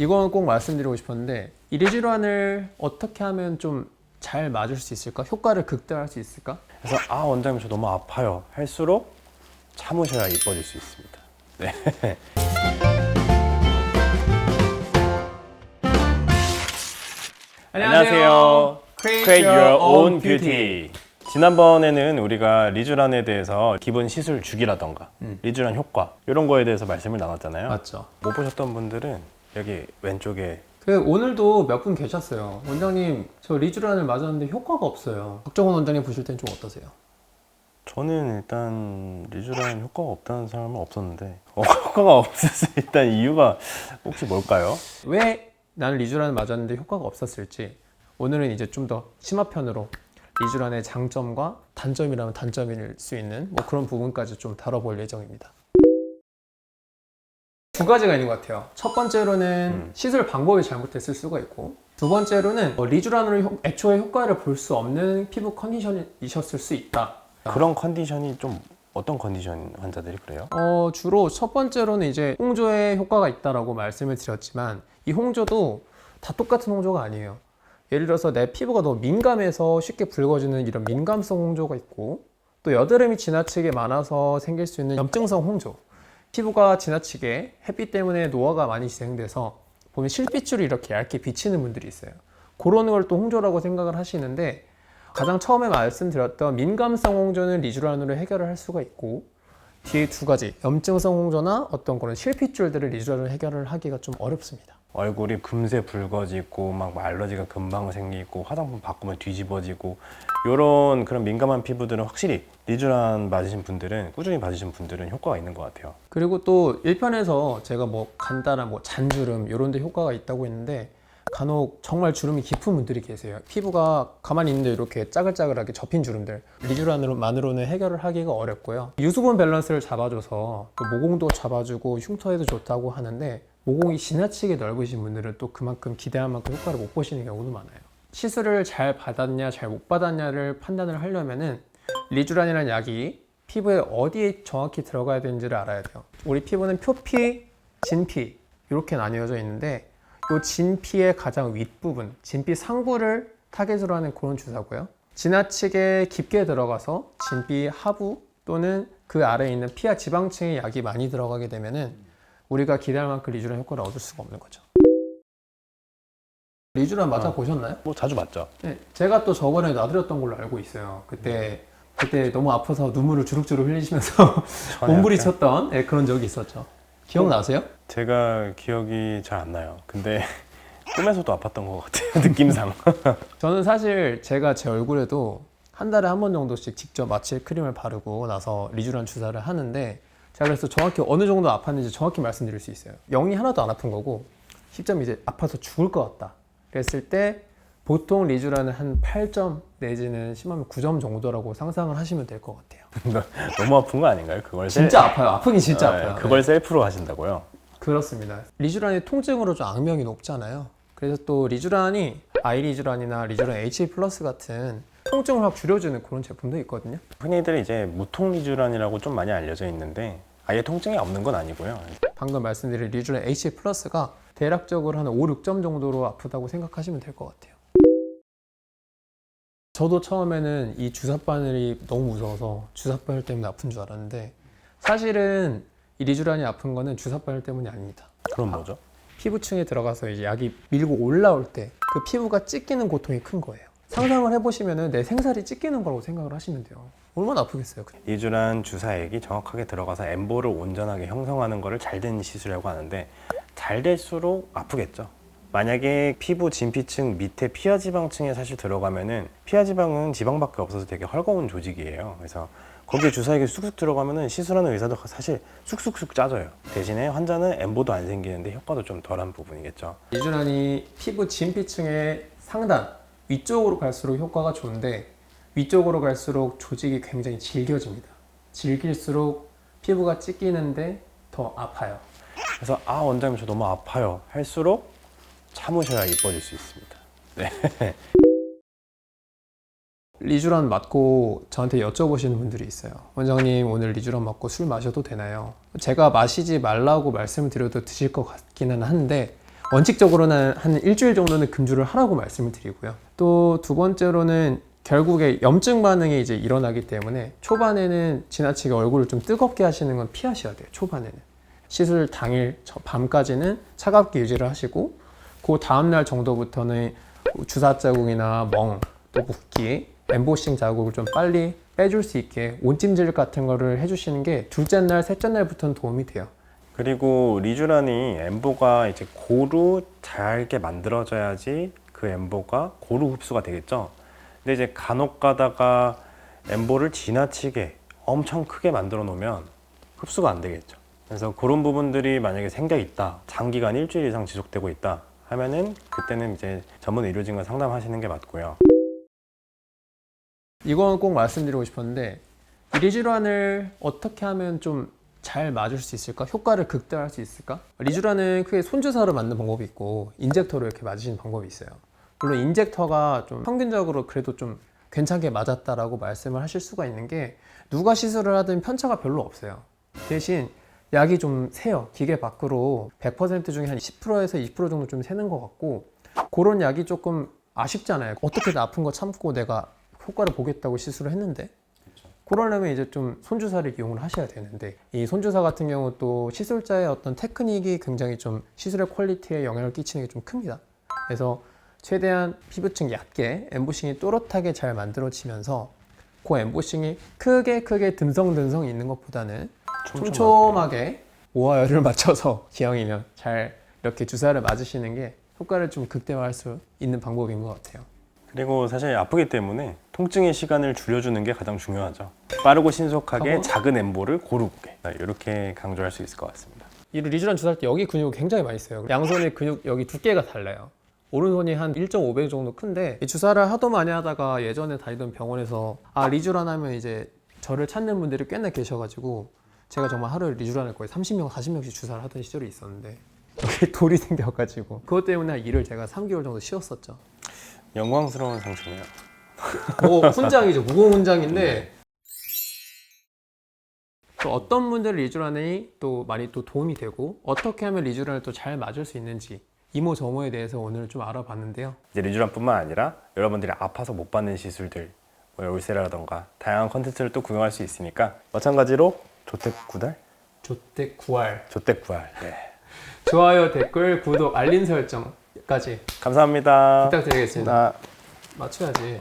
이건 꼭 말씀드리고 싶었는데 이 리쥬란을 어떻게 하면 좀 잘 맞을 수 있을까? 효과를 극대화할 수 있을까? 그래서 원장님 저 너무 아파요 할수록 참으셔야 이뻐질 수 있습니다. 네. 안녕하세요. Create your own beauty. 지난번에는 우리가 리쥬란에 대해서 기본 시술 주기라던가 리쥬란 효과 이런 거에 대해서 말씀을 나눴잖아요. 맞죠. 못 보셨던 분들은 여기 왼쪽에 오늘도 몇 분 계셨어요. 원장님 저 리쥬란을 맞았는데 효과가 없어요. 박정원 원장님 보실 땐 좀 어떠세요? 저는 일단 리쥬란 효과가 없다는 사람은 없었는데 효과가 없었을 일단 이유가 혹시 뭘까요? 왜 나는 리쥬란을 맞았는데 효과가 없었을지 오늘은 이제 좀 더 심화편으로 리쥬란의 장점과 단점이라면 단점일 수 있는 뭐 그런 부분까지 좀 다뤄볼 예정입니다. 두 가지가 있는 것 같아요. 첫 번째로는 시술 방법이 잘못됐을 수가 있고 두 번째로는 리쥬란으로 애초에 효과를 볼 수 없는 피부 컨디션이셨을 수 있다. 그런 컨디션이 좀 어떤 컨디션 환자들이 그래요? 주로 첫 번째로는 이제 홍조에 효과가 있다라고 말씀을 드렸지만 이 홍조도 다 똑같은 홍조가 아니에요. 예를 들어서 내 피부가 너무 민감해서 쉽게 붉어지는 이런 민감성 홍조가 있고 또 여드름이 지나치게 많아서 생길 수 있는 염증성 홍조, 피부가 지나치게 햇빛 때문에 노화가 많이 진행돼서 보면 실핏줄이 이렇게 얇게 비치는 분들이 있어요. 그런 걸 또 홍조라고 생각을 하시는데 가장 처음에 말씀드렸던 민감성 홍조는 리쥬란으로 해결을 할 수가 있고 뒤에 두 가지 염증성 홍조나 어떤 그런 실핏줄들을 리쥬란으로 해결을 하기가 좀 어렵습니다. 얼굴이 금세 붉어지고 막 알러지가 금방 생기고 화장품 바꾸면 뒤집어지고 이런 그런 민감한 피부들은 확실히 리쥬란 맞으신 분들은 꾸준히 받으신 분들은 효과가 있는 것 같아요. 그리고 또 1편에서 제가 뭐 간단한 뭐 잔주름 이런 데 효과가 있다고 했는데 간혹 정말 주름이 깊은 분들이 계세요. 피부가 가만히 있는데 이렇게 짜글짜글하게 접힌 주름들 리쥬란으로만으로는 해결을 하기가 어렵고요. 유수분 밸런스를 잡아줘서 또 모공도 잡아주고 흉터에도 좋다고 하는데 모공이 지나치게 넓으신 분들은 또 그만큼 기대한 만큼 효과를 못 보시는 경우도 많아요. 시술을 잘 받았냐 잘 못 받았냐를 판단을 하려면은 리쥬란이라는 약이 피부에 어디에 정확히 들어가야 되는지를 알아야 돼요. 우리 피부는 표피, 진피 이렇게 나뉘어져 있는데 이 진피의 가장 윗부분, 진피 상부를 타겟으로 하는 그런 주사고요. 지나치게 깊게 들어가서 진피 하부 또는 그 아래에 있는 피하 지방층에 약이 많이 들어가게 되면은 우리가 기대할 만큼 리쥬란 효과를 얻을 수가 없는 거죠. 리쥬란 맞아 보셨나요? 뭐 자주 맞죠? 네, 제가 또 저번에 놔드렸던 걸로 알고 있어요. 그때 너무 아파서 눈물을 주룩주룩 흘리시면서 몸부리쳤던 네, 그런 적이 있었죠. 기억나세요? 제가 기억이 잘 안 나요. 근데 꿈에서도 아팠던 것 같아요. 느낌상. 저는 사실 제가 제 얼굴에도 한 달에 한 번 정도씩 직접 마취 크림을 바르고 나서 리쥬란 주사를 하는데 제가 그래서 정확히 어느 정도 아팠는지 정확히 말씀드릴 수 있어요. 0이 하나도 안 아픈 거고 10점 이제 아파서 죽을 것 같다 그랬을 때 보통 리쥬란은 한 8점 내지는 심하면 9점 정도라고 상상을 하시면 될 것 같아요. 너무 아픈 거 아닌가요? 그걸 진짜 아파요. 아프긴 진짜 아파요. 그걸 셀프로 하신다고요? 그렇습니다. 리쥬란이 통증으로 좀 악명이 높잖아요. 그래서 또 리쥬란이 아이리쥬란이나 리쥬란 H+ 같은 통증을 확 줄여주는 그런 제품도 있거든요. 흔히들 이제 무통 리쥬란이라고 좀 많이 알려져 있는데 아예 통증이 없는 건 아니고요. 방금 말씀드린 리쥬란 H+가 대략적으로 한 5, 6점 정도로 아프다고 생각하시면 될 것 같아요. 저도 처음에는 이 주사바늘이 너무 무서워서 주사바늘 때문에 아픈 줄 알았는데 사실은 이 리쥬란이 아픈 거는 주사바늘 때문이 아닙니다. 그럼 뭐죠? 피부층에 들어가서 이제 약이 밀고 올라올 때 그 피부가 찢기는 고통이 큰 거예요. 상상을 해보시면 내 생살이 찢기는 거라고 생각을 하시면 돼요. 얼마나 아프겠어요. 리쥬란 주사액이 정확하게 들어가서 엠보를 온전하게 형성하는 거를 잘 된 시술이라고 하는데 잘 될수록 아프겠죠. 만약에 피부 진피층 밑에 피하지방층에 사실 들어가면은 피하지방은 지방밖에 없어서 되게 헐거운 조직이에요. 그래서 거기에 주사액이 쑥쑥 들어가면은 시술하는 의사도 사실 쑥쑥쑥 짜져요. 대신에 환자는 엠보도 안 생기는데 효과도 좀 덜한 부분이겠죠. 리쥬란이 피부 진피층의 상단 위쪽으로 갈수록 효과가 좋은데 위쪽으로 갈수록 조직이 굉장히 질겨집니다. 질길수록 피부가 찢기는데 더 아파요. 그래서 원장님 저 너무 아파요 할수록 참으셔야 이뻐질 수 있습니다. 네. 리쥬란 맞고 저한테 여쭤보시는 분들이 있어요. 원장님 오늘 리쥬란 맞고 술 마셔도 되나요? 제가 마시지 말라고 말씀을 드려도 드실 것 같기는 한데 원칙적으로는 한 일주일 정도는 금주를 하라고 말씀을 드리고요. 또 두 번째로는 결국에 염증 반응이 이제 일어나기 때문에 초반에는 지나치게 얼굴을 좀 뜨겁게 하시는 건 피하셔야 돼요. 초반에는 시술 당일 밤까지는 차갑게 유지를 하시고 그 다음날 정도부터는 주사 자국이나 멍, 또 붓기, 엠보싱 자국을 좀 빨리 빼줄 수 있게 온찜질 같은 거를 해주시는 게 둘째 날, 셋째 날부터는 도움이 돼요. 그리고 리쥬란이 엠보가 이제 고루 잘게 만들어져야지 그 엠보가 고루 흡수가 되겠죠. 근데 이제 간혹 가다가 엠보를 지나치게 엄청 크게 만들어 놓으면 흡수가 안 되겠죠. 그래서 그런 부분들이 만약에 생겨 있다, 장기간 일주일 이상 지속되고 있다 하면은 그때는 이제 전문 의료진과 상담하시는 게 맞고요. 이건 꼭 말씀드리고 싶었는데 이 리쥬란을 어떻게 하면 좀 잘 맞을 수 있을까? 효과를 극대화할 수 있을까? 리쥬란은 크게 손주사로 맞는 방법이 있고 인젝터로 이렇게 맞으시는 방법이 있어요. 물론 인젝터가 좀 평균적으로 그래도 좀 괜찮게 맞았다라고 말씀을 하실 수가 있는 게 누가 시술을 하든 편차가 별로 없어요. 대신 약이 좀 새요. 기계 밖으로 100% 중에 한 10%에서 20% 정도 좀 새는 것 같고 그런 약이 조금 아쉽잖아요. 어떻게든 아픈 거 참고 내가 효과를 보겠다고 시술을 했는데 그러려면 이제 좀 손주사를 이용을 하셔야 되는데 이 손주사 같은 경우 또 시술자의 어떤 테크닉이 굉장히 좀 시술의 퀄리티에 영향을 끼치는 게 좀 큽니다. 그래서 최대한 피부층 얕게 엠보싱이 또렷하게 잘 만들어지면서 그 엠보싱이 크게 듬성듬성 있는 것보다는 촘촘하게 오와열을 맞춰서 기왕이면 잘 이렇게 주사를 맞으시는 게 효과를 좀 극대화할 수 있는 방법인 것 같아요. 그리고 사실 아프기 때문에 통증의 시간을 줄여주는 게 가장 중요하죠. 빠르고 신속하게 작은 엠보를 고르게 이렇게 강조할 수 있을 것 같습니다. 이 리쥬란 주사할 때 여기 근육이 굉장히 많이 써요. 양손의 근육 여기 두께가 달라요. 오른손이 한 1.5배 정도 큰데 이 주사를 하도 많이 하다가 예전에 다니던 병원에서 리쥬란 하면 이제 저를 찾는 분들이 꽤나 계셔가지고 제가 정말 하루에 리쥬란을 거의 30명, 40명씩 주사를 하던 시절이 있었는데 여기 돌이 생겨가지고 그것 때문에 일을 제가 3개월 정도 쉬었었죠. 영광스러운 상처네요. 뭐 훈장이죠. 무공 훈장인데 또 어떤 분들 리쥬란이 또 많이 또 도움이 되고 어떻게 하면 리쥬란을 또 잘 맞을 수 있는지 이모저모에 대해서 오늘 좀 알아봤는데요. 이제 리쥬란뿐만 아니라 여러분들이 아파서 못 받는 시술들, 뭐 울세라던가 다양한 컨텐츠를 또 구경할 수 있으니까 마찬가지로 조택구달? 조택구알 조택구알. 네. 좋아요, 댓글, 구독, 알림 설정까지 감사합니다. 부탁드리겠습니다. 나... 맞춰야지.